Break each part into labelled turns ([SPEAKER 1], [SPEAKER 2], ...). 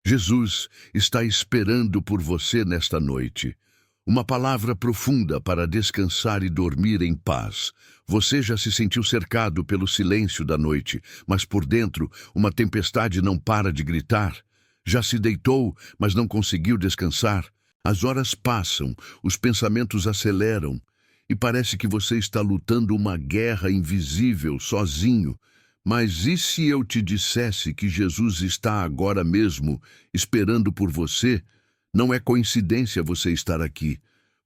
[SPEAKER 1] Jesus está esperando por você nesta noite. Uma palavra profunda para descansar e dormir em paz. Você já se sentiu cercado pelo silêncio da noite, mas por dentro uma tempestade não para de gritar? Já se deitou, mas não conseguiu descansar? As horas passam, os pensamentos aceleram, e parece que você está lutando uma guerra invisível, sozinho. Mas e se eu te dissesse que Jesus está agora mesmo esperando por você? Não é coincidência você estar aqui.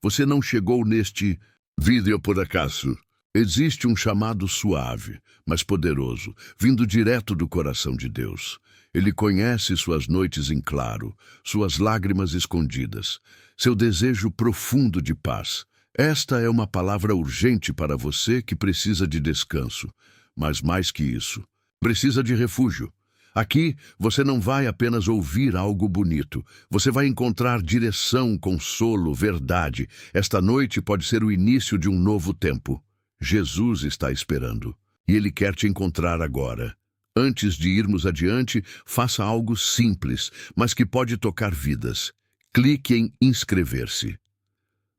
[SPEAKER 1] Você não chegou neste vídeo por acaso. Existe um chamado suave, mas poderoso, vindo direto do coração de Deus. Ele conhece suas noites em claro, suas lágrimas escondidas, seu desejo profundo de paz. Esta é uma palavra urgente para você que precisa de descanso. Mas mais que isso, precisa de refúgio. Aqui, você não vai apenas ouvir algo bonito. Você vai encontrar direção, consolo, verdade. Esta noite pode ser o início de um novo tempo. Jesus está esperando. E Ele quer te encontrar agora. Antes de irmos adiante, faça algo simples, mas que pode tocar vidas. Clique em inscrever-se.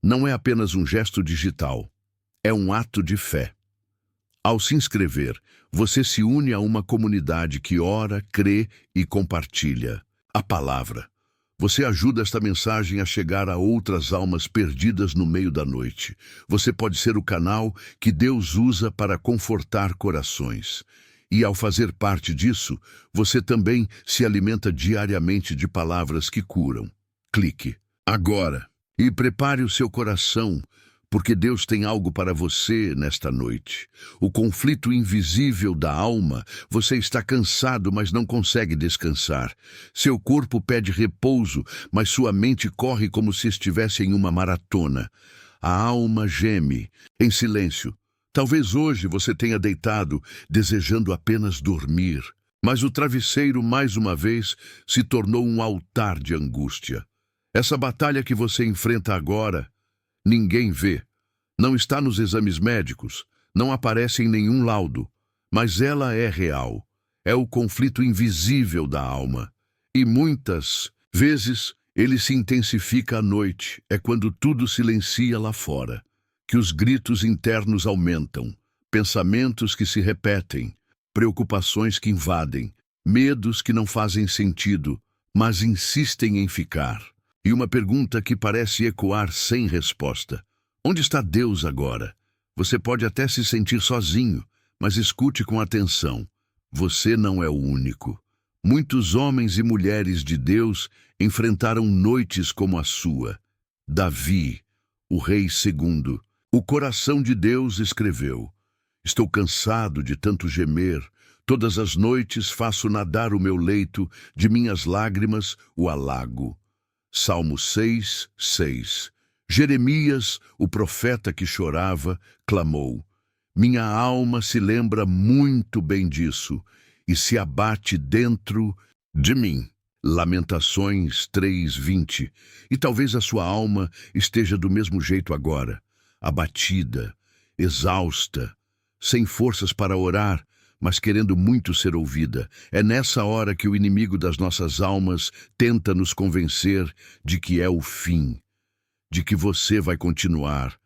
[SPEAKER 1] Não é apenas um gesto digital. É um ato de fé. Ao se inscrever, você se une a uma comunidade que ora, crê e compartilha a palavra. Você ajuda esta mensagem a chegar a outras almas perdidas no meio da noite. Você pode ser o canal que Deus usa para confortar corações. E ao fazer parte disso, você também se alimenta diariamente de palavras que curam. Clique agora e prepare o seu coração, porque Deus tem algo para você nesta noite. O conflito invisível da alma. Você está cansado, mas não consegue descansar. Seu corpo pede repouso, mas sua mente corre como se estivesse em uma maratona. A alma geme, em silêncio. Talvez hoje você tenha deitado, desejando apenas dormir. Mas o travesseiro, mais uma vez, se tornou um altar de angústia. Essa batalha que você enfrenta agora, ninguém vê. Não está nos exames médicos, não aparece em nenhum laudo, mas ela é real. É o conflito invisível da alma. E muitas vezes ele se intensifica à noite. É quando tudo silencia lá fora, que os gritos internos aumentam, pensamentos que se repetem, preocupações que invadem, medos que não fazem sentido, mas insistem em ficar. E uma pergunta que parece ecoar sem resposta. Onde está Deus agora? Você pode até se sentir sozinho, mas escute com atenção. Você não é o único. Muitos homens e mulheres de Deus enfrentaram noites como a sua. Davi, o rei segundo, o coração de Deus escreveu: Estou cansado de tanto gemer. Todas as noites faço nadar o meu leito, de minhas lágrimas o alago. Salmo 6, 6. Jeremias, o profeta que chorava, clamou: Minha alma se lembra muito bem disso e se abate dentro de mim. Lamentações 3:20. E talvez a sua alma esteja do mesmo jeito agora, abatida, exausta, sem forças para orar, mas querendo muito ser ouvida. É nessa hora que o inimigo das nossas almas tenta nos convencer de que é o fim, de que você vai continuar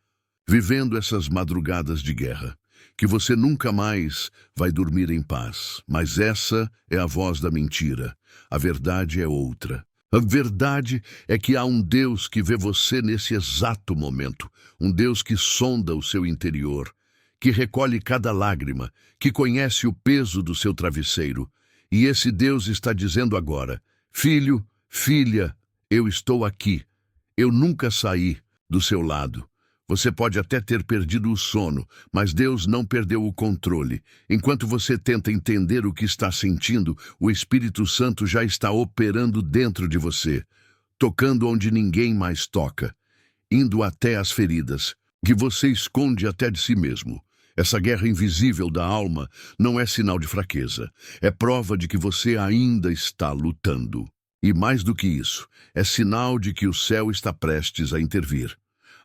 [SPEAKER 1] vivendo essas madrugadas de guerra, que você nunca mais vai dormir em paz. Mas essa é a voz da mentira. A verdade é outra. A verdade é que há um Deus que vê você nesse exato momento, um Deus que sonda o seu interior, que recolhe cada lágrima, que conhece o peso do seu travesseiro. E esse Deus está dizendo agora: Filho, filha, eu estou aqui. Eu nunca saí do seu lado. Você pode até ter perdido o sono, mas Deus não perdeu o controle. Enquanto você tenta entender o que está sentindo, o Espírito Santo já está operando dentro de você, tocando onde ninguém mais toca, indo até as feridas, que você esconde até de si mesmo. Essa guerra invisível da alma não é sinal de fraqueza. É prova de que você ainda está lutando. E mais do que isso, é sinal de que o céu está prestes a intervir.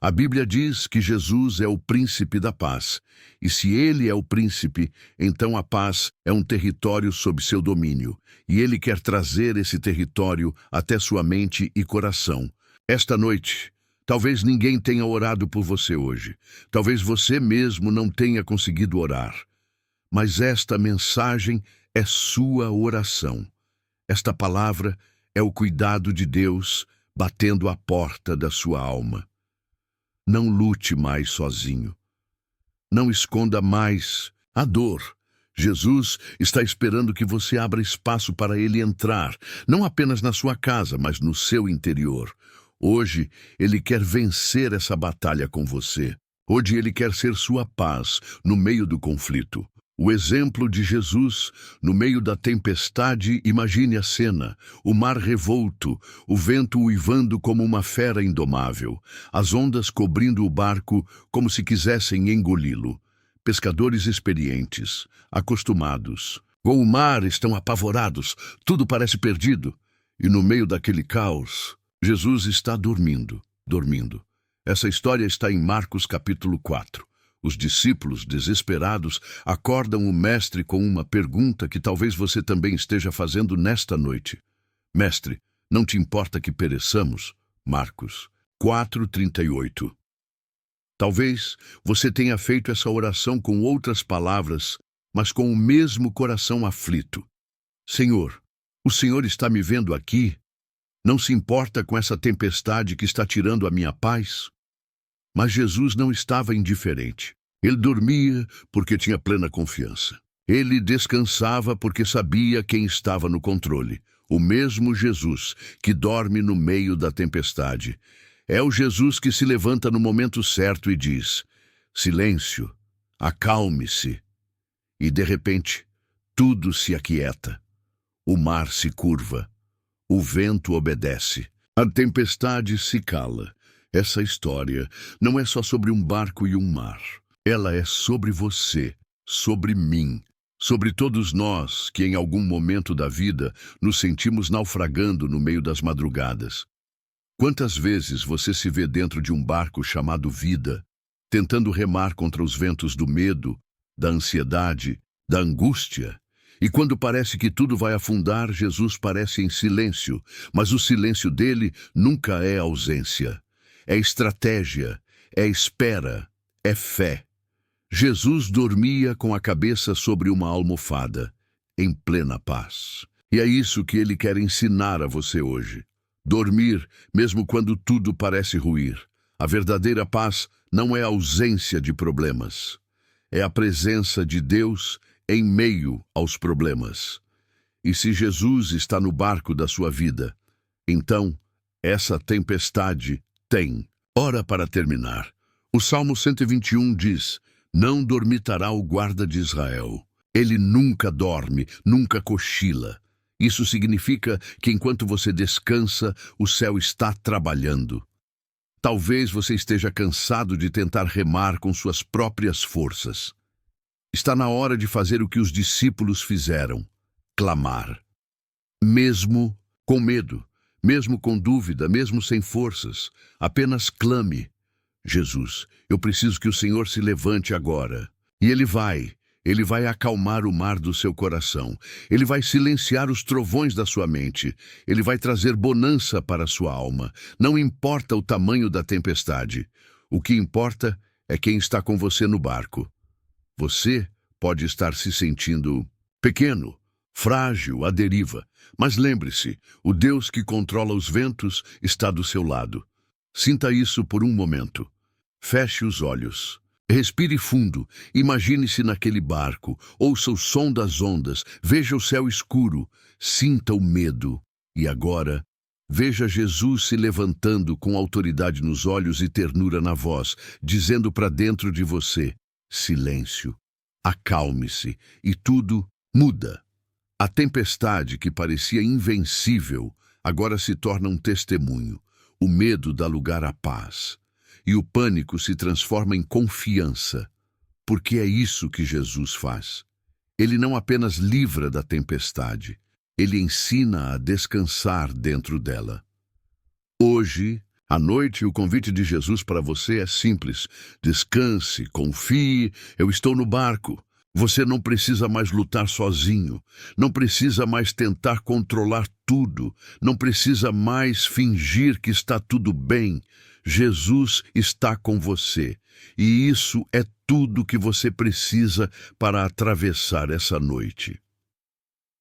[SPEAKER 1] A Bíblia diz que Jesus é o príncipe da paz. E se ele é o príncipe, então a paz é um território sob seu domínio. E ele quer trazer esse território até sua mente e coração. Esta noite, talvez ninguém tenha orado por você hoje. Talvez você mesmo não tenha conseguido orar. Mas esta mensagem é sua oração. Esta palavra é o cuidado de Deus batendo à porta da sua alma. Não lute mais sozinho. Não esconda mais a dor. Jesus está esperando que você abra espaço para ele entrar, não apenas na sua casa, mas no seu interior. Hoje, ele quer vencer essa batalha com você. Hoje, ele quer ser sua paz no meio do conflito. O exemplo de Jesus, no meio da tempestade, imagine a cena, o mar revolto, o vento uivando como uma fera indomável, as ondas cobrindo o barco como se quisessem engoli-lo. Pescadores experientes, acostumados, com o mar estão apavorados, tudo parece perdido. E no meio daquele caos, Jesus está dormindo. Essa história está em Marcos capítulo 4. Os discípulos, desesperados, acordam o mestre com uma pergunta que talvez você também esteja fazendo nesta noite. Mestre, não te importa que pereçamos? Marcos 4:38. Talvez você tenha feito essa oração com outras palavras, mas com o mesmo coração aflito. Senhor, o Senhor está me vendo aqui? Não se importa com essa tempestade que está tirando a minha paz? Mas Jesus não estava indiferente. Ele dormia porque tinha plena confiança. Ele descansava porque sabia quem estava no controle. O mesmo Jesus que dorme no meio da tempestade. É o Jesus que se levanta no momento certo e diz: silêncio, acalme-se. E de repente, tudo se aquieta. O mar se curva. O vento obedece. A tempestade se cala. Essa história não é só sobre um barco e um mar. Ela é sobre você, sobre mim, sobre todos nós que em algum momento da vida nos sentimos naufragando no meio das madrugadas. Quantas vezes você se vê dentro de um barco chamado vida, tentando remar contra os ventos do medo, da ansiedade, da angústia? E quando parece que tudo vai afundar, Jesus parece em silêncio, mas o silêncio dele nunca é ausência. É estratégia, é espera, é fé. Jesus dormia com a cabeça sobre uma almofada, em plena paz. E é isso que ele quer ensinar a você hoje. Dormir, mesmo quando tudo parece ruir. A verdadeira paz não é a ausência de problemas. É a presença de Deus em meio aos problemas. E se Jesus está no barco da sua vida, então essa tempestade tem. Ora, para terminar, o Salmo 121 diz: não dormitará o guarda de Israel. Ele nunca dorme, nunca cochila. Isso significa que enquanto você descansa, o céu está trabalhando. Talvez você esteja cansado de tentar remar com suas próprias forças. Está na hora de fazer o que os discípulos fizeram: clamar. Mesmo com medo, mesmo com dúvida, mesmo sem forças, apenas clame: Jesus, eu preciso que o Senhor se levante agora. E Ele vai acalmar o mar do seu coração. Ele vai silenciar os trovões da sua mente. Ele vai trazer bonança para a sua alma. Não importa o tamanho da tempestade. O que importa é quem está com você no barco. Você pode estar se sentindo pequeno, frágil, à deriva. Mas lembre-se, o Deus que controla os ventos está do seu lado. Sinta isso por um momento. Feche os olhos. Respire fundo, imagine-se naquele barco, ouça o som das ondas, veja o céu escuro, sinta o medo. E agora, veja Jesus se levantando com autoridade nos olhos e ternura na voz, dizendo para dentro de você: silêncio, acalme-se, e tudo muda. A tempestade que parecia invencível agora se torna um testemunho. O medo dá lugar à paz. E o pânico se transforma em confiança, porque é isso que Jesus faz. Ele não apenas livra da tempestade, ele ensina a descansar dentro dela. Hoje, À noite, o convite de Jesus para você é simples. Descanse, confie, eu estou no barco. Você não precisa mais lutar sozinho, não precisa mais tentar controlar tudo, não precisa mais fingir que está tudo bem. Jesus está com você, e isso é tudo que você precisa para atravessar essa noite.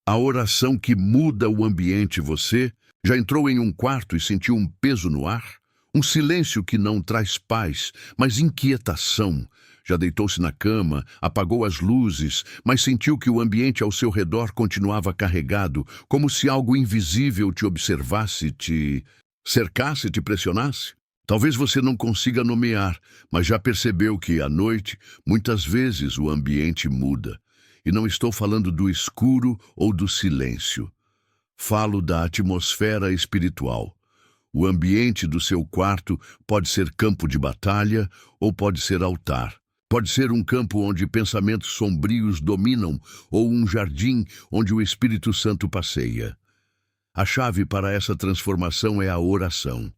[SPEAKER 1] A oração que muda o ambiente. Você já entrou em um quarto e sentiu um peso no ar? Um silêncio que não traz paz, mas inquietação. Já deitou-se na cama, apagou as luzes, mas sentiu que o ambiente ao seu redor continuava carregado, como se algo invisível te observasse, te cercasse, te pressionasse? Talvez você não consiga nomear, mas já percebeu que, à noite, muitas vezes o ambiente muda. E não estou falando do escuro ou do silêncio. Falo da atmosfera espiritual. O ambiente do seu quarto pode ser campo de batalha ou pode ser altar. Pode ser um campo onde pensamentos sombrios dominam ou um jardim onde o Espírito Santo passeia. A chave para essa transformação é a oração.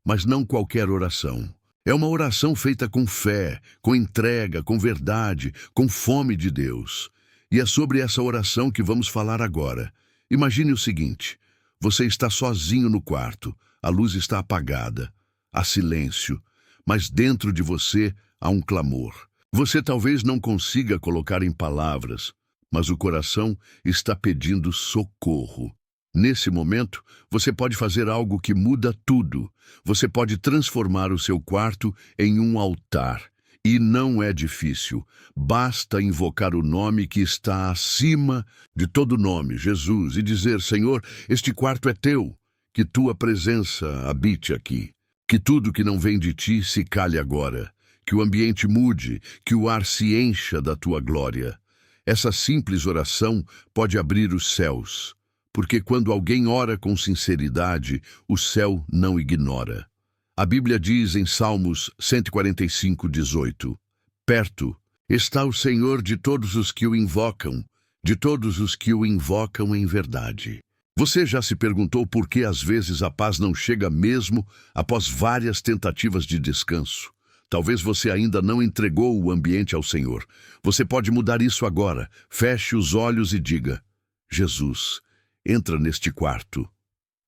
[SPEAKER 1] Mas não qualquer oração. É uma oração feita com fé, com entrega, com verdade, com fome de Deus. E é sobre essa oração que vamos falar agora. Imagine o seguinte: você está sozinho no quarto, a luz está apagada, há silêncio, mas dentro de você há um clamor. Você talvez não consiga colocar em palavras, mas o coração está pedindo socorro. Nesse momento, você pode fazer algo que muda tudo. Você pode transformar o seu quarto em um altar. E não é difícil. Basta invocar o nome que está acima de todo nome, Jesus, e dizer: Senhor, este quarto é teu. Que tua presença habite aqui. Que tudo que não vem de ti se cale agora. Que o ambiente mude, que o ar se encha da tua glória. Essa simples oração pode abrir os céus. Porque quando alguém ora com sinceridade, o céu não ignora. A Bíblia diz em Salmos 145:18, perto está o Senhor de todos os que o invocam, de todos os que o invocam em verdade. Você já se perguntou por que às vezes a paz não chega mesmo após várias tentativas de descanso? Talvez você ainda não entregou o ambiente ao Senhor. Você pode mudar isso agora. Feche os olhos e diga: Jesus, entra neste quarto.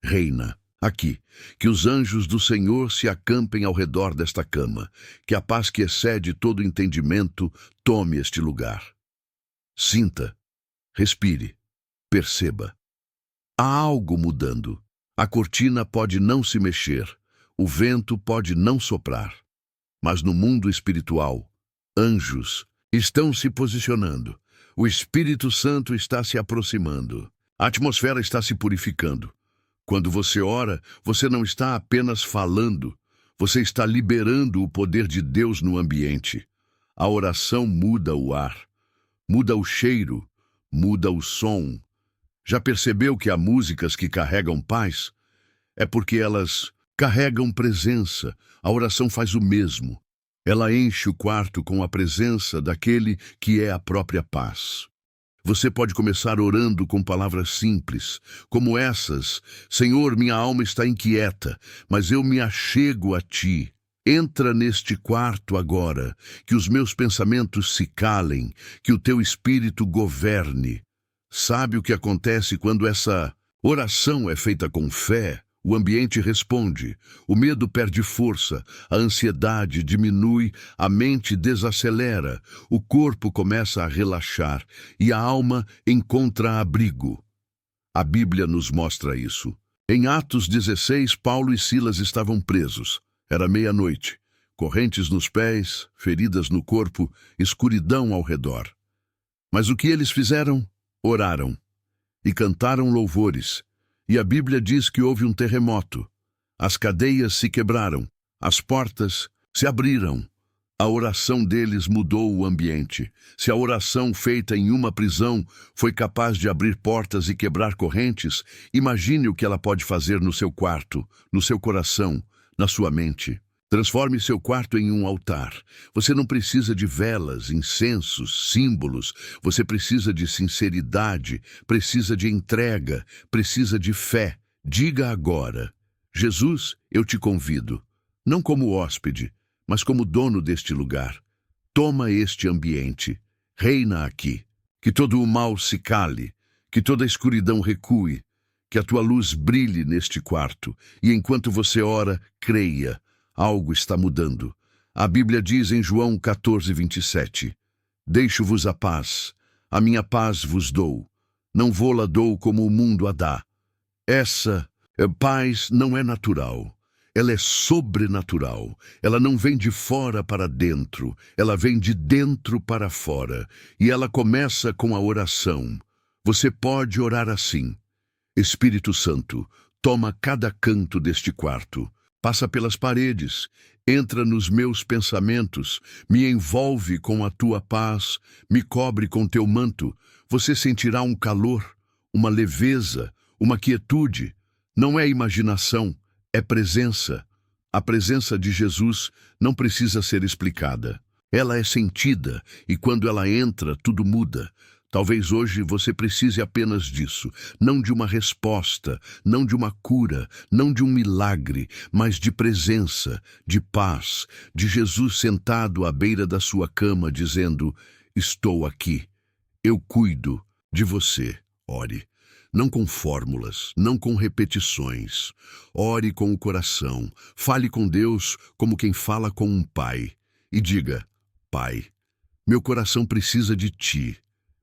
[SPEAKER 1] Reina aqui. Que os anjos do Senhor se acampem ao redor desta cama. Que a paz que excede todo entendimento tome este lugar. Sinta, respire, perceba. Há algo mudando. A cortina pode não se mexer. O vento pode não soprar. Mas no mundo espiritual, anjos estão se posicionando. O Espírito Santo está se aproximando. A atmosfera está se purificando. Quando você ora, você não está apenas falando, você está liberando o poder de Deus no ambiente. A oração muda o ar, muda o cheiro, muda o som. Já percebeu que há músicas que carregam paz? É porque elas carregam presença. A oração faz o mesmo. Ela enche o quarto com a presença daquele que é a própria paz. Você pode começar orando com palavras simples, como essas: Senhor, minha alma está inquieta, mas eu me achego a Ti. Entra neste quarto agora, que os meus pensamentos se calem, que o Teu Espírito governe. Sabe o que acontece quando essa oração é feita com fé? O ambiente responde, o medo perde força, a ansiedade diminui, a mente desacelera, o corpo começa a relaxar e a alma encontra abrigo. A Bíblia nos mostra isso. Em Atos 16, Paulo e Silas estavam presos. Era meia-noite, correntes nos pés, feridas no corpo, escuridão ao redor. Mas o que eles fizeram? Oraram e cantaram louvores. E a Bíblia diz que houve um terremoto. As cadeias se quebraram, as portas se abriram. A oração deles mudou o ambiente. Se a oração feita em uma prisão foi capaz de abrir portas e quebrar correntes, imagine o que ela pode fazer no seu quarto, no seu coração, na sua mente. Transforme seu quarto em um altar. Você não precisa de velas, incensos, símbolos. Você precisa de sinceridade, precisa de entrega, precisa de fé. Diga agora: Jesus, eu te convido, não como hóspede, mas como dono deste lugar. Toma este ambiente, reina aqui. Que todo o mal se cale, que toda a escuridão recue, que a tua luz brilhe neste quarto, e enquanto você ora, creia, algo está mudando. A Bíblia diz em João 14:27, deixo-vos a minha paz vos dou, não vô-la dou como o mundo a dá. Essa paz não é natural, ela é sobrenatural. Ela não vem de fora para dentro, ela vem de dentro para fora. E ela começa com a oração. Você pode orar assim: Espírito Santo, toma cada canto deste quarto, passa pelas paredes, entra nos meus pensamentos, me envolve com a tua paz, me cobre com teu manto. Você sentirá um calor, uma leveza, uma quietude. Não é imaginação, é presença. A presença de Jesus não precisa ser explicada. Ela é sentida e quando ela entra, tudo muda. Talvez hoje você precise apenas disso, não de uma resposta, não de uma cura, não de um milagre, mas de presença, de paz, de Jesus sentado à beira da sua cama dizendo: estou aqui, eu cuido de você. Ore. Não com fórmulas, não com repetições. Ore com o coração. Fale com Deus como quem fala com um pai. E diga: Pai, meu coração precisa de ti.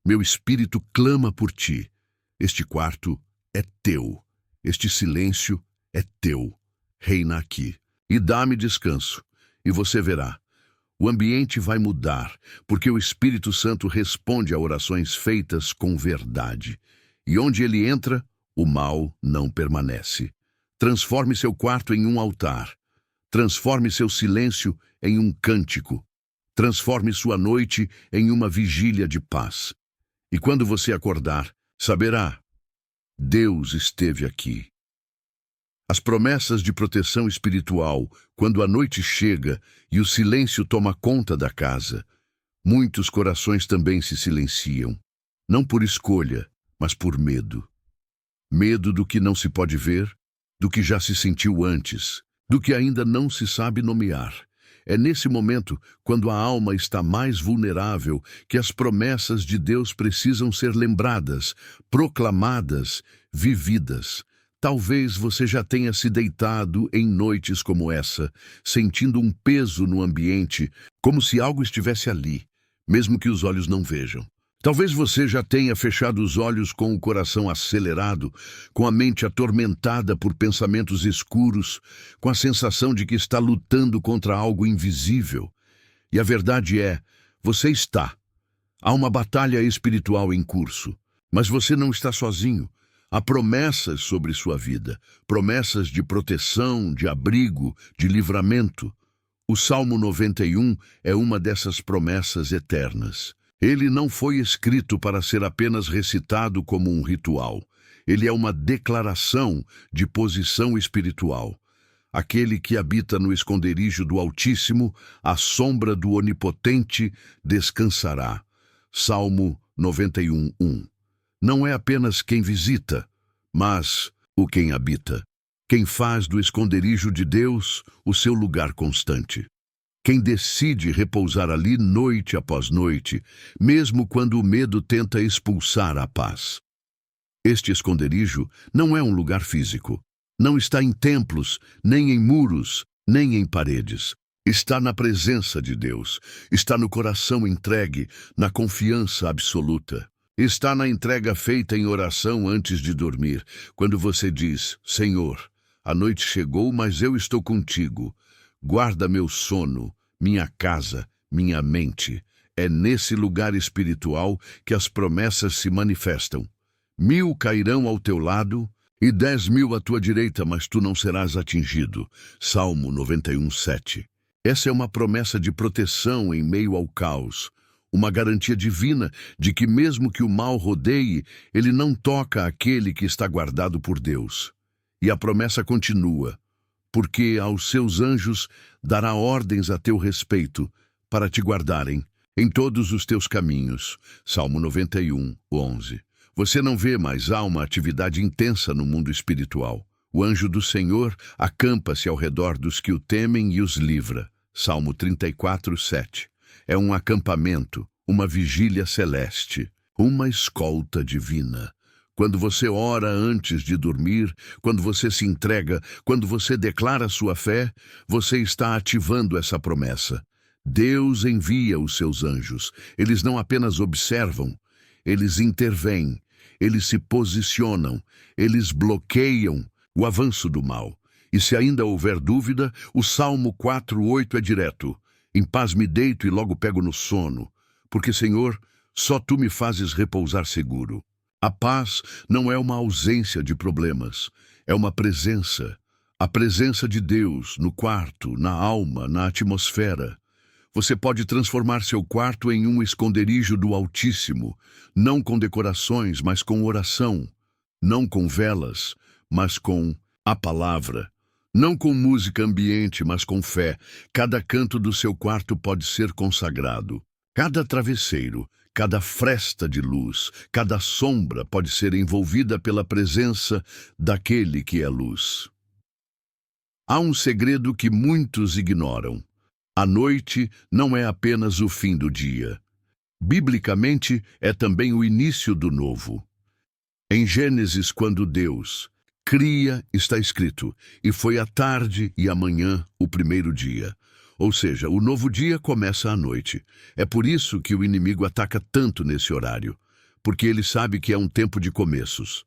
[SPEAKER 1] Meu espírito clama por ti. Este quarto é teu. Este silêncio é teu. Reina aqui. E dá-me descanso. E você verá. O ambiente vai mudar, porque o Espírito Santo responde a orações feitas com verdade. E onde ele entra, o mal não permanece. Transforme seu quarto em um altar. Transforme seu silêncio em um cântico. Transforme sua noite em uma vigília de paz. E quando você acordar, saberá: Deus esteve aqui. As promessas de proteção espiritual, quando a noite chega e o silêncio toma conta da casa, muitos corações também se silenciam, não por escolha, mas por medo. Medo do que não se pode ver, do que já se sentiu antes, do que ainda não se sabe nomear. É nesse momento, quando a alma está mais vulnerável, que as promessas de Deus precisam ser lembradas, proclamadas, vividas. Talvez você já tenha se deitado em noites como essa, sentindo um peso no ambiente, como se algo estivesse ali, mesmo que os olhos não vejam. Talvez você já tenha fechado os olhos com o coração acelerado, com a mente atormentada por pensamentos escuros, com a sensação de que está lutando contra algo invisível. E a verdade é, você está. Há uma batalha espiritual em curso, mas você não está sozinho. Há promessas sobre sua vida, promessas de proteção, de abrigo, de livramento. O Salmo 91 é uma dessas promessas eternas. Ele não foi escrito para ser apenas recitado como um ritual. Ele é uma declaração de posição espiritual. Aquele que habita no esconderijo do Altíssimo, à sombra do Onipotente, descansará. Salmo 91:1. Não é apenas quem visita, mas o quem habita. Quem faz do esconderijo de Deus o seu lugar constante. Quem decide repousar ali noite após noite, mesmo quando o medo tenta expulsar a paz. Este esconderijo não é um lugar físico. Não está em templos, nem em muros, nem em paredes. Está na presença de Deus. Está no coração entregue, na confiança absoluta. Está na entrega feita em oração antes de dormir, quando você diz: Senhor, a noite chegou, mas eu estou contigo. Guarda meu sono, minha casa, minha mente. É nesse lugar espiritual que as promessas se manifestam. 1000 cairão ao teu lado e 10.000 à tua direita, mas tu não serás atingido. Salmo 91:7. Essa é uma promessa de proteção em meio ao caos. Uma garantia divina de que mesmo que o mal rodeie, ele não toca aquele que está guardado por Deus. E a promessa continua: porque aos seus anjos dará ordens a teu respeito, para te guardarem em todos os teus caminhos. Salmo 91:11. Você não vê, mas há uma atividade intensa no mundo espiritual. O anjo do Senhor acampa-se ao redor dos que o temem e os livra. Salmo 34, 7. É um acampamento, uma vigília celeste, uma escolta divina. Quando você ora antes de dormir, quando você se entrega, quando você declara sua fé, você está ativando essa promessa. Deus envia os seus anjos. Eles não apenas observam, eles intervêm, eles se posicionam, eles bloqueiam o avanço do mal. E se ainda houver dúvida, o Salmo 4:8 é direto. Em paz me deito e logo pego no sono, porque, Senhor, só Tu me fazes repousar seguro. A paz não é uma ausência de problemas, é uma presença. A presença de Deus no quarto, na alma, na atmosfera. Você pode transformar seu quarto em um esconderijo do Altíssimo, não com decorações, mas com oração, não com velas, mas com a palavra, não com música ambiente, mas com fé. Cada canto do seu quarto pode ser consagrado. Cada travesseiro, cada fresta de luz, cada sombra pode ser envolvida pela presença daquele que é luz. Há um segredo que muitos ignoram. A noite não é apenas o fim do dia. Biblicamente, é também o início do novo. Em Gênesis, quando Deus cria, está escrito, e foi a tarde e a manhã o primeiro dia. Ou seja, o novo dia começa à noite. É por isso que o inimigo ataca tanto nesse horário, porque ele sabe que é um tempo de começos.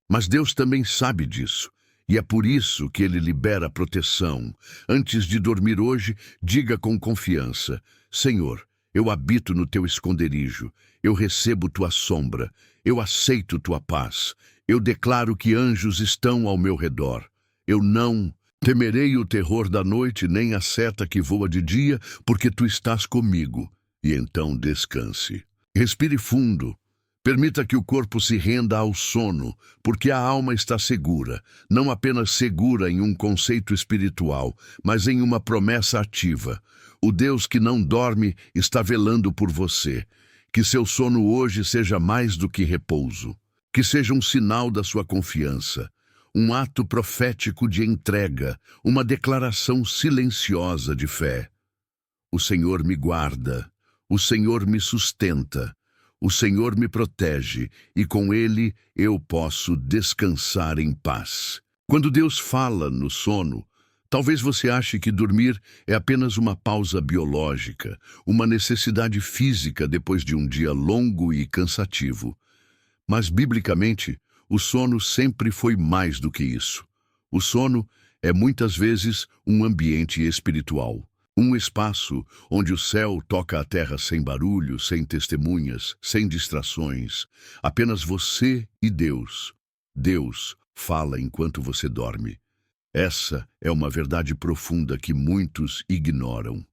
[SPEAKER 1] Mas Deus também sabe disso, e é por isso que ele libera proteção. Antes de dormir hoje, diga com confiança: Senhor, eu habito no teu esconderijo, eu recebo tua sombra, eu aceito tua paz, eu declaro que anjos estão ao meu redor. Eu não temerei o terror da noite, nem a seta que voa de dia, porque tu estás comigo. E então descanse. Respire fundo. Permita que o corpo se renda ao sono, porque a alma está segura, não apenas segura em um conceito espiritual, mas em uma promessa ativa. O Deus que não dorme está velando por você. Que seu sono hoje seja mais do que repouso. Que seja um sinal da sua confiança. Um ato profético de entrega, uma declaração silenciosa de fé. O Senhor me guarda, o Senhor me sustenta, o Senhor me protege, e com Ele eu posso descansar em paz. Quando Deus fala no sono, talvez você ache que dormir é apenas uma pausa biológica, uma necessidade física depois de um dia longo e cansativo. Mas, biblicamente, o sono sempre foi mais do que isso. O sono é muitas vezes um ambiente espiritual, um espaço onde o céu toca a terra sem barulho, sem testemunhas, sem distrações, apenas você e Deus. Deus fala enquanto você dorme. Essa é uma verdade profunda que muitos ignoram.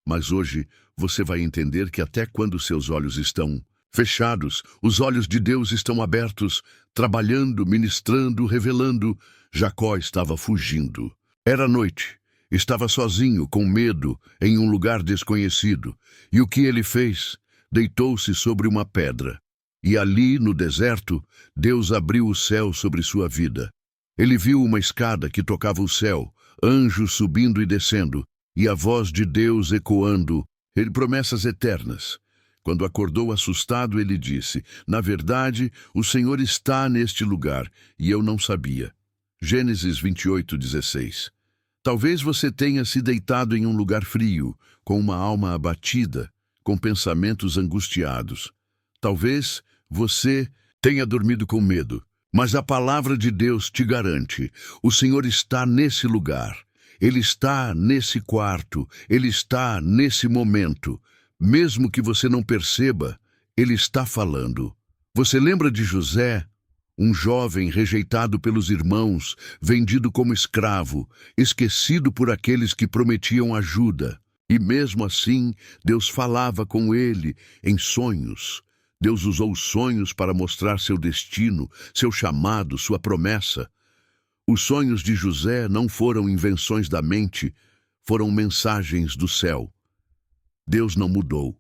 [SPEAKER 1] Mas hoje você vai entender que até quando seus olhos estão fechados, os olhos de Deus estão abertos, trabalhando, ministrando, revelando. Jacó estava fugindo. Era noite. Estava sozinho, com medo, em um lugar desconhecido. E o que ele fez? Deitou-se sobre uma pedra. E ali, no deserto, Deus abriu o céu sobre sua vida. Ele viu uma escada que tocava o céu, anjos subindo e descendo, e a voz de Deus ecoando, promessas eternas. Quando acordou assustado, ele disse: na verdade, o Senhor está neste lugar, e eu não sabia. Gênesis 28:16. Talvez você tenha se deitado em um lugar frio, com uma alma abatida, com pensamentos angustiados. Talvez você tenha dormido com medo, mas a palavra de Deus te garante: o Senhor está nesse lugar, Ele está nesse quarto, Ele está nesse momento. Mesmo que você não perceba, Ele está falando. Você lembra de José, um jovem rejeitado pelos irmãos, vendido como escravo, esquecido por aqueles que prometiam ajuda. E mesmo assim, Deus falava com ele em sonhos. Deus usou os sonhos para mostrar seu destino, seu chamado, sua promessa. Os sonhos de José não foram invenções da mente, foram mensagens do céu. Deus não mudou.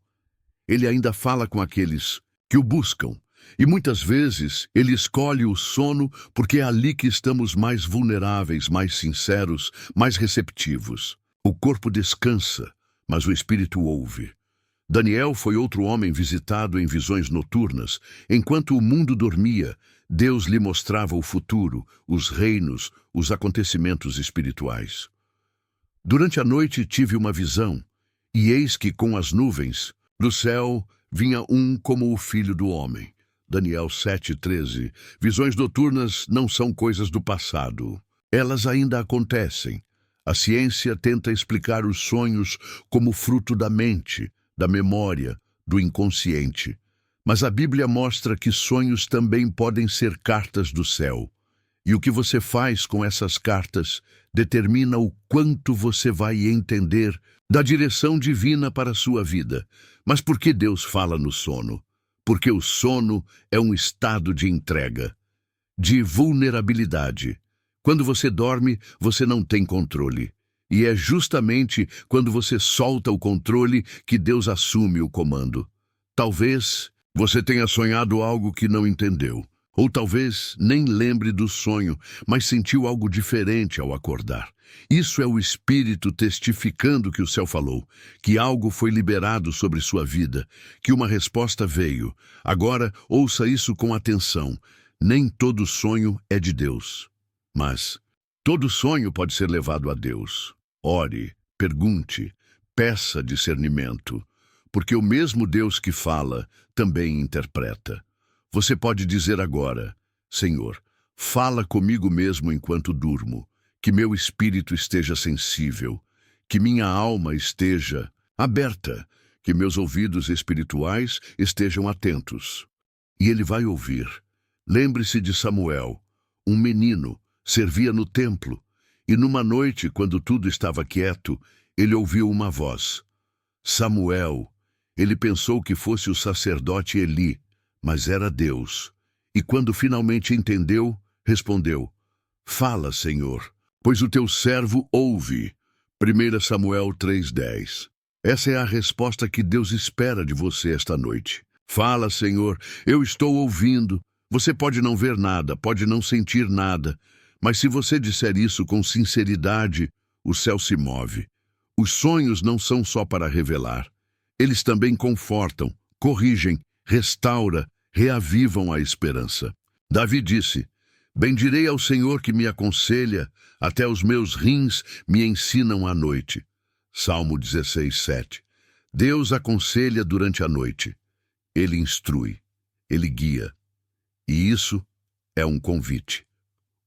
[SPEAKER 1] Ele ainda fala com aqueles que o buscam. E muitas vezes ele escolhe o sono porque é ali que estamos mais vulneráveis, mais sinceros, mais receptivos. O corpo descansa, mas o espírito ouve. Daniel foi outro homem visitado em visões noturnas. Enquanto o mundo dormia, Deus lhe mostrava o futuro, os reinos, os acontecimentos espirituais. Durante a noite tive uma visão, e eis que com as nuvens do céu vinha um como o Filho do Homem. Daniel 7:13. Visões noturnas não são coisas do passado. Elas ainda acontecem. A ciência tenta explicar os sonhos como fruto da mente, da memória, do inconsciente. Mas a Bíblia mostra que sonhos também podem ser cartas do céu. E o que você faz com essas cartas determina o quanto você vai entender da direção divina para a sua vida. Mas por que Deus fala no sono? Porque o sono é um estado de entrega, de vulnerabilidade. Quando você dorme, você não tem controle. E é justamente quando você solta o controle que Deus assume o comando. Talvez você tenha sonhado algo que não entendeu. Ou talvez nem lembre do sonho, mas sentiu algo diferente ao acordar. Isso é o Espírito testificando que o céu falou, que algo foi liberado sobre sua vida, que uma resposta veio. Agora, ouça isso com atenção. Nem todo sonho é de Deus, mas todo sonho pode ser levado a Deus. Ore, pergunte, peça discernimento, porque o mesmo Deus que fala também interpreta. Você pode dizer agora: Senhor, fala comigo mesmo enquanto durmo, que meu espírito esteja sensível, que minha alma esteja aberta, que meus ouvidos espirituais estejam atentos. E ele vai ouvir. Lembre-se de Samuel, um menino, servia no templo, e numa noite, quando tudo estava quieto, ele ouviu uma voz. Samuel. Ele pensou que fosse o sacerdote Eli, mas era Deus. E quando finalmente entendeu, respondeu: Fala, Senhor, pois o teu servo ouve. 1 Samuel 3:10. Essa é a resposta que Deus espera de você esta noite. Fala, Senhor, eu estou ouvindo. Você pode não ver nada, pode não sentir nada, mas se você disser isso com sinceridade, o céu se move. Os sonhos não são só para revelar. Eles também confortam, corrigem, restauram, reavivam a esperança. Davi disse: Bendirei ao Senhor que me aconselha, até os meus rins me ensinam à noite. Salmo 16:7. Deus aconselha durante a noite. Ele instrui, ele guia. E isso é um convite,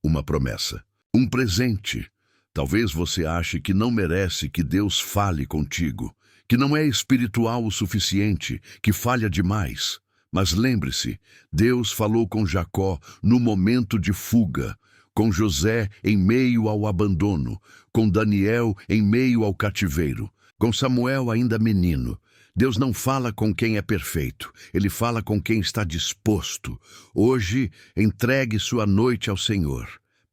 [SPEAKER 1] uma promessa, um presente. Talvez você ache que não merece que Deus fale contigo, que não é espiritual o suficiente, que falha demais. Mas lembre-se, Deus falou com Jacó no momento de fuga, com José em meio ao abandono, com Daniel em meio ao cativeiro, com Samuel ainda menino. Deus não fala com quem é perfeito, ele fala com quem está disposto. Hoje, entregue sua noite ao Senhor.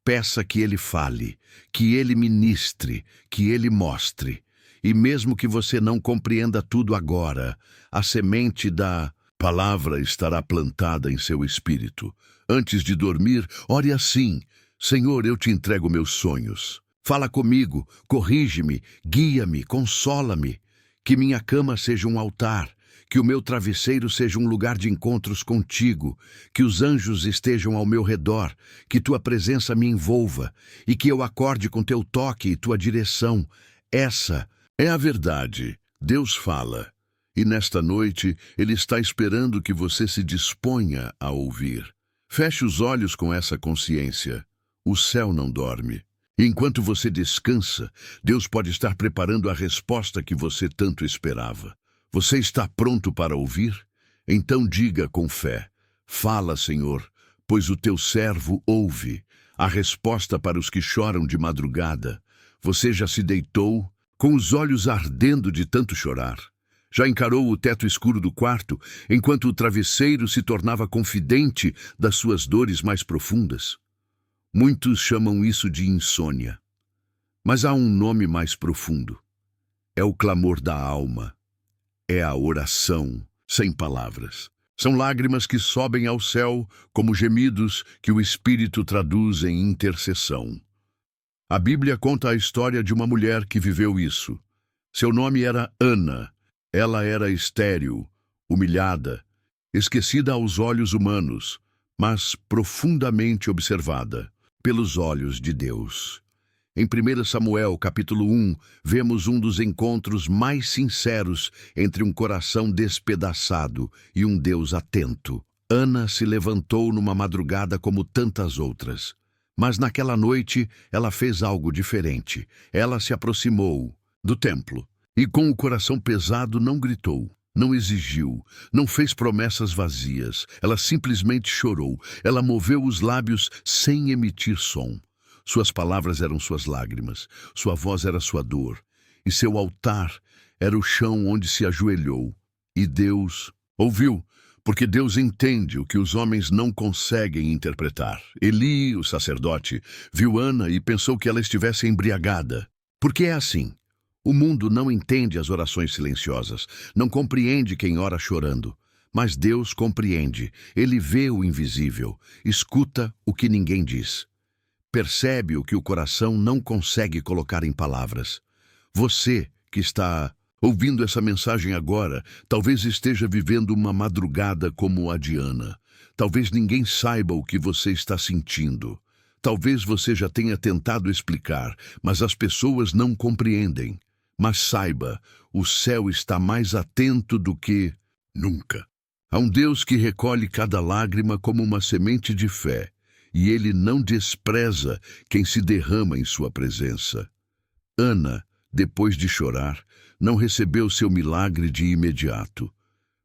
[SPEAKER 1] Peça que ele fale, que ele ministre, que ele mostre. E mesmo que você não compreenda tudo agora, a semente da palavra estará plantada em seu espírito. Antes de dormir, ore assim: Senhor, eu te entrego meus sonhos. Fala comigo, corrige-me, guia-me, consola-me. Que minha cama seja um altar, que o meu travesseiro seja um lugar de encontros contigo, que os anjos estejam ao meu redor, que tua presença me envolva e que eu acorde com teu toque e tua direção. Essa é a verdade. Deus fala. E nesta noite, Ele está esperando que você se disponha a ouvir. Feche os olhos com essa consciência. O céu não dorme. Enquanto você descansa, Deus pode estar preparando a resposta que você tanto esperava. Você está pronto para ouvir? Então diga com fé: Fala, Senhor, pois o teu servo ouve. A resposta para os que choram de madrugada. Você já se deitou, com os olhos ardendo de tanto chorar? Já encarou o teto escuro do quarto, enquanto o travesseiro se tornava confidente das suas dores mais profundas? Muitos chamam isso de insônia. Mas há um nome mais profundo. É o clamor da alma. É a oração sem palavras. São lágrimas que sobem ao céu como gemidos que o Espírito traduz em intercessão. A Bíblia conta a história de uma mulher que viveu isso. Seu nome era Ana. Ela era estéril, humilhada, esquecida aos olhos humanos, mas profundamente observada pelos olhos de Deus. Em 1 Samuel, capítulo 1, vemos um dos encontros mais sinceros entre um coração despedaçado e um Deus atento. Ana se levantou numa madrugada como tantas outras. Mas naquela noite ela fez algo diferente. Ela se aproximou do templo e com o coração pesado não gritou, não exigiu, não fez promessas vazias. Ela simplesmente chorou. Ela moveu os lábios sem emitir som. Suas palavras eram suas lágrimas, sua voz era sua dor, e seu altar era o chão onde se ajoelhou. E Deus ouviu, porque Deus entende o que os homens não conseguem interpretar. Eli, o sacerdote, viu Ana e pensou que ela estivesse embriagada. Porque é assim. O mundo não entende as orações silenciosas, não compreende quem ora chorando. Mas Deus compreende, Ele vê o invisível, escuta o que ninguém diz. Percebe o que o coração não consegue colocar em palavras. Você que está ouvindo essa mensagem agora, talvez esteja vivendo uma madrugada como a de Ana. Talvez ninguém saiba o que você está sentindo. Talvez você já tenha tentado explicar, mas as pessoas não compreendem. Mas saiba, o céu está mais atento do que nunca. Há um Deus que recolhe cada lágrima como uma semente de fé. E Ele não despreza quem se derrama em sua presença. Ana, depois de chorar, não recebeu seu milagre de imediato.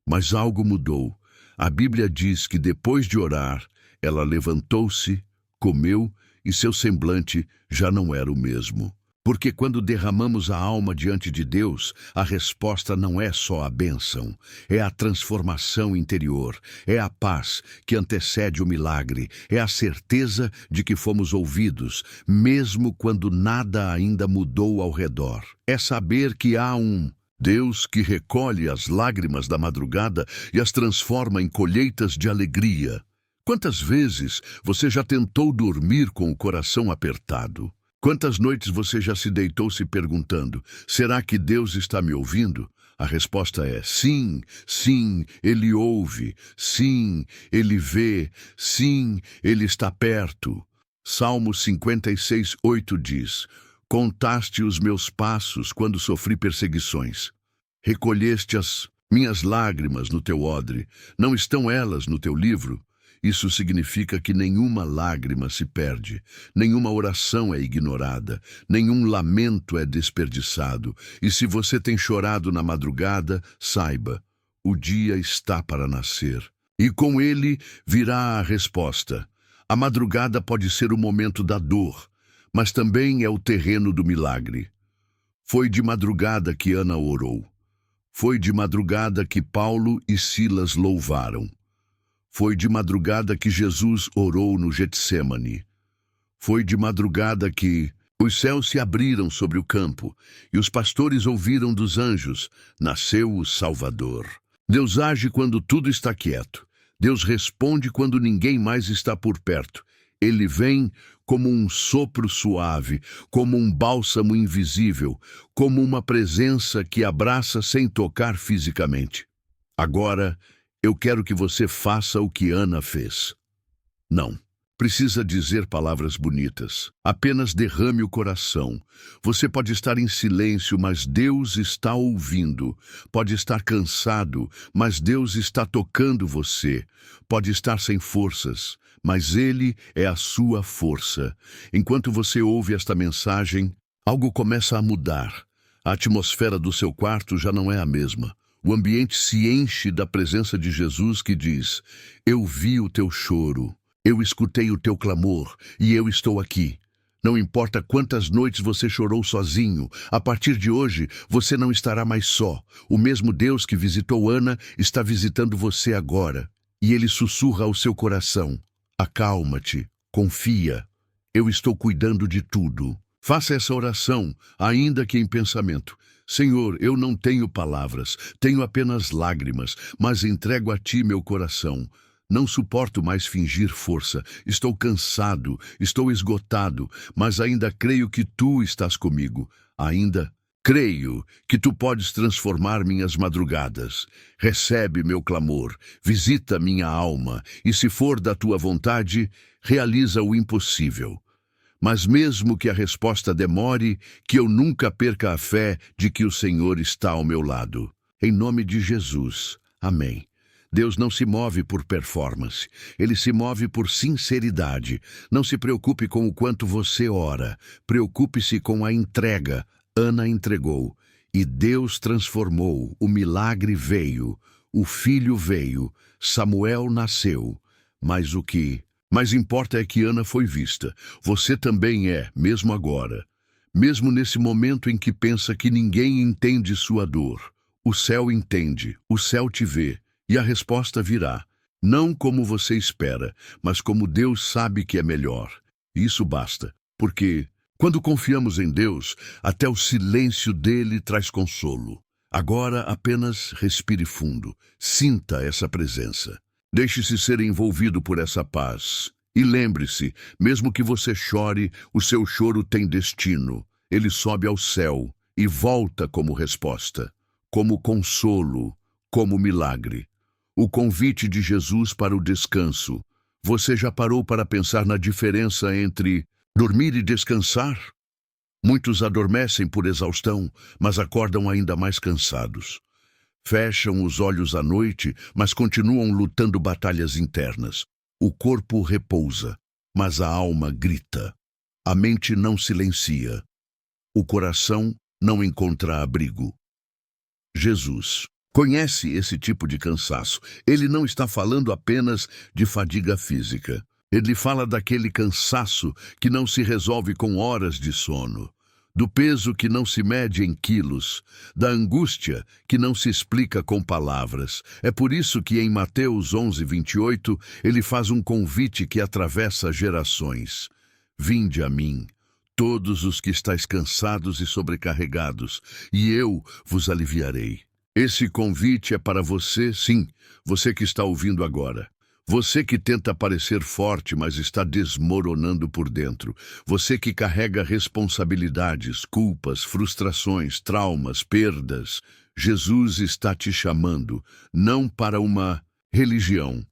[SPEAKER 1] Mas algo mudou. A Bíblia diz que depois de orar, ela levantou-se, comeu e seu semblante já não era o mesmo. Porque quando derramamos a alma diante de Deus, a resposta não é só a bênção, é a transformação interior, é a paz que antecede o milagre, é a certeza de que fomos ouvidos, mesmo quando nada ainda mudou ao redor. É saber que há um Deus que recolhe as lágrimas da madrugada e as transforma em colheitas de alegria. Quantas vezes você já tentou dormir com o coração apertado? Quantas noites você já se deitou se perguntando, será que Deus está me ouvindo? A resposta é sim, sim, Ele ouve, sim, Ele vê, sim, Ele está perto. Salmo 56:8 diz, contaste os meus passos quando sofri perseguições. Recolheste as minhas lágrimas no teu odre, não estão elas no teu livro? Isso significa que nenhuma lágrima se perde, nenhuma oração é ignorada, nenhum lamento é desperdiçado. E se você tem chorado na madrugada, saiba, o dia está para nascer. E com ele virá a resposta. A madrugada pode ser o momento da dor, mas também é o terreno do milagre. Foi de madrugada que Ana orou. Foi de madrugada que Paulo e Silas louvaram. Foi de madrugada que Jesus orou no Getsêmani. Foi de madrugada que os céus se abriram sobre o campo e os pastores ouviram dos anjos, nasceu o Salvador. Deus age quando tudo está quieto. Deus responde quando ninguém mais está por perto. Ele vem como um sopro suave, como um bálsamo invisível, como uma presença que abraça sem tocar fisicamente. Agora, eu quero que você faça o que Ana fez. Não precisa dizer palavras bonitas. Apenas derrame o coração. Você pode estar em silêncio, mas Deus está ouvindo. Pode estar cansado, mas Deus está tocando você. Pode estar sem forças, mas Ele é a sua força. Enquanto você ouve esta mensagem, algo começa a mudar. A atmosfera do seu quarto já não é a mesma. O ambiente se enche da presença de Jesus que diz, eu vi o teu choro, eu escutei o teu clamor e eu estou aqui. Não importa quantas noites você chorou sozinho, a partir de hoje você não estará mais só. O mesmo Deus que visitou Ana está visitando você agora. E Ele sussurra ao seu coração, acalma-te, confia, eu estou cuidando de tudo. Faça essa oração, ainda que em pensamento. Senhor, eu não tenho palavras, tenho apenas lágrimas, mas entrego a Ti meu coração. Não suporto mais fingir força. Estou cansado, estou esgotado, mas ainda creio que Tu estás comigo. Ainda creio que Tu podes transformar minhas madrugadas. Recebe meu clamor, visita minha alma, e se for da Tua vontade, realiza o impossível. Mas mesmo que a resposta demore, que eu nunca perca a fé de que o Senhor está ao meu lado. Em nome de Jesus. Amém. Deus não se move por performance, Ele se move por sinceridade. Não se preocupe com o quanto você ora, preocupe-se com a entrega. Ana entregou, e Deus transformou, o milagre veio, o filho veio, Samuel nasceu. Mas o que mais importa é que Ana foi vista. Você também é, mesmo agora. Mesmo nesse momento em que pensa que ninguém entende sua dor. O céu entende, o céu te vê. E a resposta virá, não como você espera, mas como Deus sabe que é melhor. Isso basta, porque, quando confiamos em Deus, até o silêncio dele traz consolo. Agora apenas respire fundo, sinta essa presença. Deixe-se ser envolvido por essa paz. E lembre-se, mesmo que você chore, o seu choro tem destino. Ele sobe ao céu e volta como resposta, como consolo, como milagre. O convite de Jesus para o descanso. Você já parou para pensar na diferença entre dormir e descansar? Muitos adormecem por exaustão, mas acordam ainda mais cansados. Fecham os olhos à noite, mas continuam lutando batalhas internas. O corpo repousa, mas a alma grita. A mente não silencia. O coração não encontra abrigo. Jesus conhece esse tipo de cansaço. Ele não está falando apenas de fadiga física. Ele fala daquele cansaço que não se resolve com horas de sono, do peso que não se mede em quilos, da angústia que não se explica com palavras. É por isso que em Mateus 11:28, ele faz um convite que atravessa gerações. Vinde a mim, todos os que estáis cansados e sobrecarregados, e eu vos aliviarei. Esse convite é para você, sim, você que está ouvindo agora. Você que tenta parecer forte, mas está desmoronando por dentro. Você que carrega responsabilidades, culpas, frustrações, traumas, perdas. Jesus está te chamando, não para uma religião,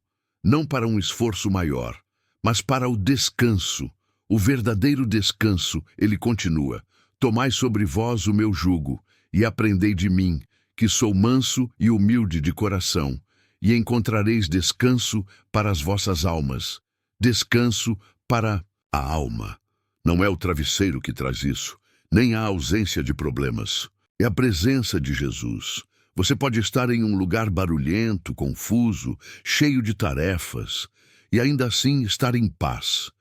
[SPEAKER 1] não para um esforço maior, mas para o descanso. O verdadeiro descanso, ele continua. Tomai sobre vós o meu jugo, e aprendei de mim, que sou manso e humilde de coração, e encontrareis descanso para as vossas almas. Descanso para a alma. Não é o travesseiro que traz isso, nem a ausência de problemas. É a presença de Jesus. Você pode estar em um lugar barulhento, confuso, cheio de tarefas, e ainda assim estar em paz.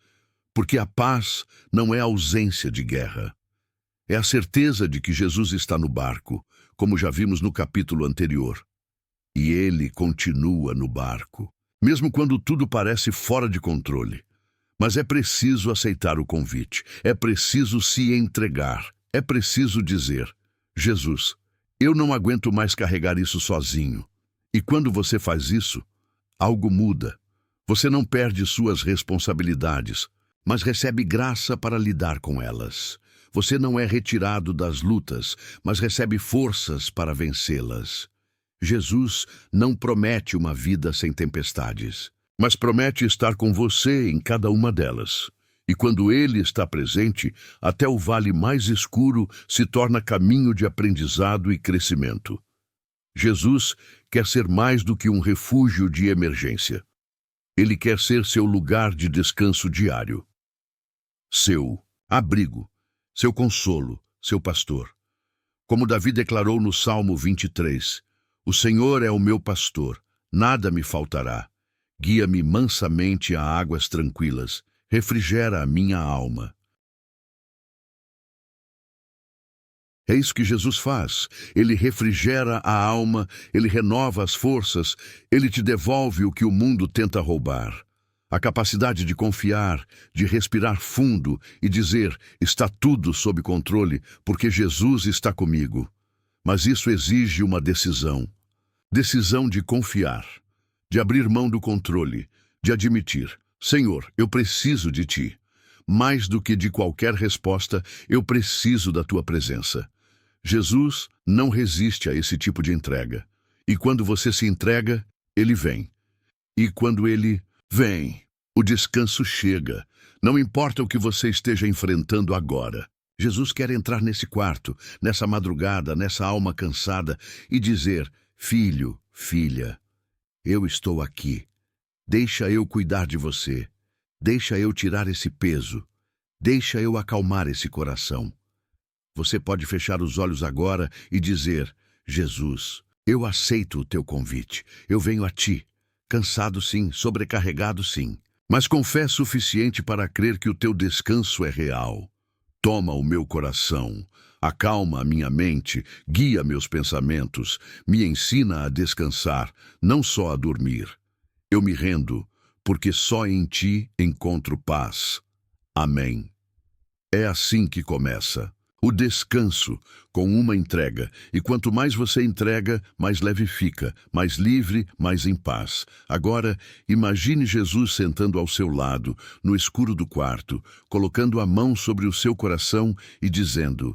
[SPEAKER 1] Porque a paz não é a ausência de guerra. É a certeza de que Jesus está no barco, como já vimos no capítulo anterior. E ele continua no barco, mesmo quando tudo parece fora de controle. Mas é preciso aceitar o convite, é preciso se entregar, é preciso dizer, Jesus, eu não aguento mais carregar isso sozinho. E quando você faz isso, algo muda. Você não perde suas responsabilidades, mas recebe graça para lidar com elas. Você não é retirado das lutas, mas recebe forças para vencê-las. Jesus não promete uma vida sem tempestades, mas promete estar com você em cada uma delas. E quando Ele está presente, até o vale mais escuro se torna caminho de aprendizado e crescimento. Jesus quer ser mais do que um refúgio de emergência. Ele quer ser seu lugar de descanso diário. Seu abrigo, seu consolo, seu pastor. Como Davi declarou no Salmo 23, o Senhor é o meu pastor, nada me faltará. Guia-me mansamente a águas tranquilas, refrigera a minha alma. É isso que Jesus faz. Ele refrigera a alma, ele renova as forças, ele te devolve o que o mundo tenta roubar. A capacidade de confiar, de respirar fundo e dizer, está tudo sob controle, porque Jesus está comigo. Mas isso exige uma decisão. Decisão de confiar, de abrir mão do controle, de admitir: Senhor, eu preciso de Ti. Mais do que de qualquer resposta, eu preciso da Tua presença. Jesus não resiste a esse tipo de entrega. E quando você se entrega, Ele vem. E quando Ele vem, o descanso chega. Não importa o que você esteja enfrentando agora. Jesus quer entrar nesse quarto, nessa madrugada, nessa alma cansada e dizer: Filho, filha, eu estou aqui. Deixa eu cuidar de você. Deixa eu tirar esse peso. Deixa eu acalmar esse coração. Você pode fechar os olhos agora e dizer: Jesus, eu aceito o teu convite. Eu venho a ti. Cansado sim, sobrecarregado sim, mas com fé suficiente para crer que o teu descanso é real. Toma o meu coração, acalma a minha mente, guia meus pensamentos, me ensina a descansar, não só a dormir. Eu me rendo, porque só em ti encontro paz. Amém. É assim que começa. O descanso, com uma entrega. E quanto mais você entrega, mais leve fica, mais livre, mais em paz. Agora, imagine Jesus sentando ao seu lado, no escuro do quarto, colocando a mão sobre o seu coração e dizendo: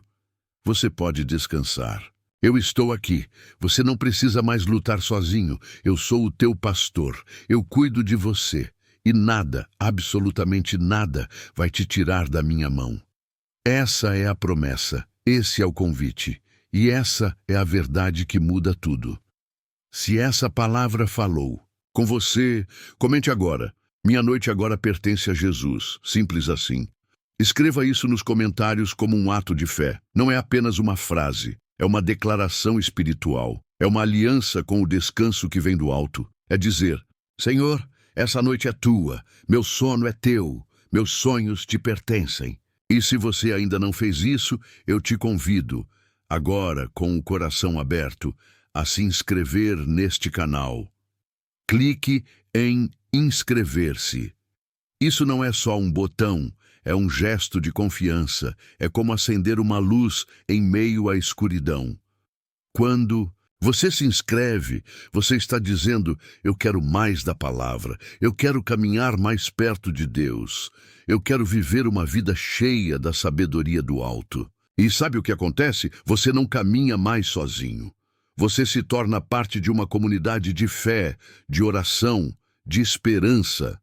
[SPEAKER 1] Você pode descansar. Eu estou aqui. Você não precisa mais lutar sozinho. Eu sou o teu pastor. Eu cuido de você. E nada, absolutamente nada, vai te tirar da minha mão. Essa é a promessa, esse é o convite, e essa é a verdade que muda tudo. Se essa palavra falou com você, comente agora. Minha noite agora pertence a Jesus, simples assim. Escreva isso nos comentários como um ato de fé. Não é apenas uma frase, é uma declaração espiritual. É uma aliança com o descanso que vem do alto. É dizer: Senhor, essa noite é tua, meu sono é teu, meus sonhos te pertencem. E se você ainda não fez isso, eu te convido, agora com o coração aberto, a se inscrever neste canal. Clique em inscrever-se. Isso não é só um botão, é um gesto de confiança, é como acender uma luz em meio à escuridão. Quando você se inscreve, você está dizendo: eu quero mais da palavra, eu quero caminhar mais perto de Deus, eu quero viver uma vida cheia da sabedoria do alto. E sabe o que acontece? Você não caminha mais sozinho. Você se torna parte de uma comunidade de fé, de oração, de esperança.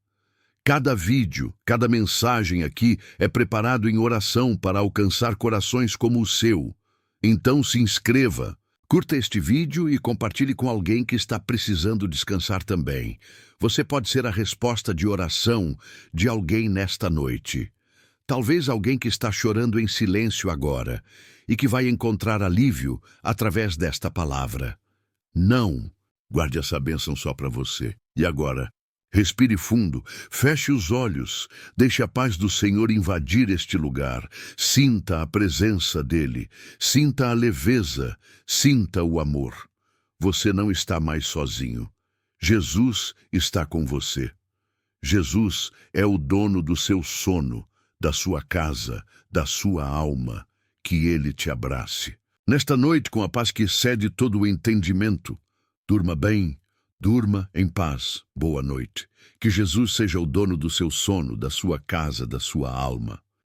[SPEAKER 1] Cada vídeo, cada mensagem aqui é preparado em oração para alcançar corações como o seu. Então se inscreva. Curta este vídeo e compartilhe com alguém que está precisando descansar também. Você pode ser a resposta de oração de alguém nesta noite. Talvez alguém que está chorando em silêncio agora e que vai encontrar alívio através desta palavra. Não guarde essa bênção só para você. E agora, respire fundo, feche os olhos, deixe a paz do Senhor invadir este lugar. Sinta a presença dEle, sinta a leveza, sinta o amor. Você não está mais sozinho. Jesus está com você. Jesus é o dono do seu sono, da sua casa, da sua alma. Que Ele te abrace. Nesta noite, com a paz que excede todo o entendimento, durma bem. Durma em paz. Boa noite. Que Jesus seja o dono do seu sono, da sua casa, da sua alma.